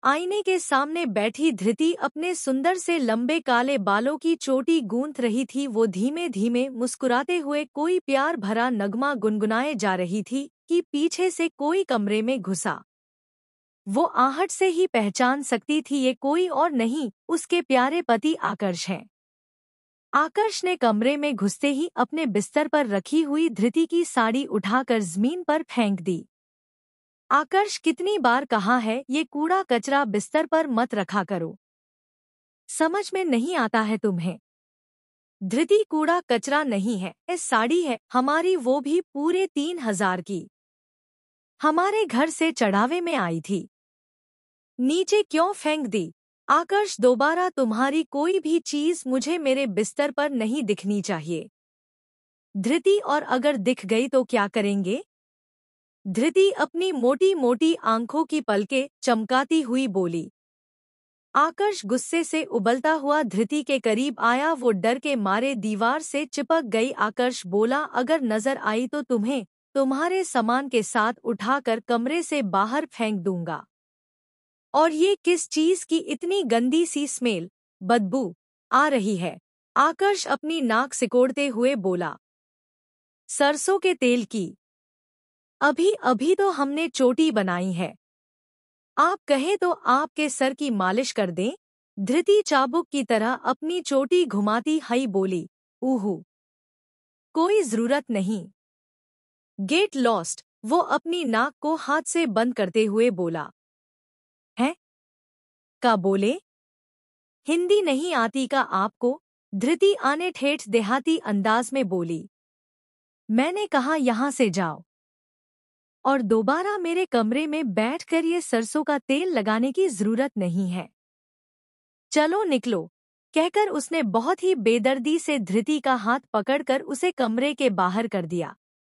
आईने के सामने बैठी धृति अपने सुंदर से लंबे काले बालों की चोटी गूंथ रही थी। वो धीमे धीमे मुस्कुराते हुए कोई प्यार भरा नगमा गुनगुनाए जा रही थी कि पीछे से कोई कमरे में घुसा। वो आहट से ही पहचान सकती थी ये कोई और नहीं, उसके प्यारे पति आकर्ष हैं। आकर्ष ने कमरे में घुसते ही अपने बिस्तर पर रखी हुई धृति की साड़ी उठाकर जमीन पर फेंक दी। आकर्ष, कितनी बार कहा है ये कूड़ा कचरा बिस्तर पर मत रखा करो, समझ में नहीं आता है तुम्हें? धृति, कूड़ा कचरा नहीं है, ये साड़ी है हमारी, वो भी पूरे 3,000 की। हमारे घर से चढ़ावे में आई थी, नीचे क्यों फेंक दी? आकर्ष, दोबारा तुम्हारी कोई भी चीज मुझे मेरे बिस्तर पर नहीं दिखनी चाहिए। धृति, और अगर दिख गई तो क्या करेंगे? धृति अपनी मोटी मोटी आंखों की पलकें चमकाती हुई बोली। आकर्ष गुस्से से उबलता हुआ धृति के करीब आया। वो डर के मारे दीवार से चिपक गई। आकर्ष बोला, अगर नजर आई तो तुम्हें तुम्हारे सामान के साथ उठाकर कमरे से बाहर फेंक दूंगा। और ये किस चीज की इतनी गंदी सी स्मेल, बदबू आ रही है? आकर्ष अपनी नाक सिकोड़ते हुए बोला। सरसों के तेल की। अभी अभी तो हमने चोटी बनाई है, आप कहें तो आपके सर की मालिश कर दें? धृति चाबुक की तरह अपनी चोटी घुमाती हई बोली। ऊहू, कोई जरूरत नहीं। गेट लॉस्ट, वो अपनी नाक को हाथ से बंद करते हुए बोला। है का बोले? हिंदी नहीं आती का आपको? धृति आने ठेठ देहाती अंदाज में बोली। मैंने कहा यहाँ से जाओ, और दोबारा मेरे कमरे में बैठकर ये सरसों का तेल लगाने की जरूरत नहीं है। चलो निकलो, कहकर उसने बहुत ही बेदर्दी से धृति का हाथ पकड़कर उसे कमरे के बाहर कर दिया।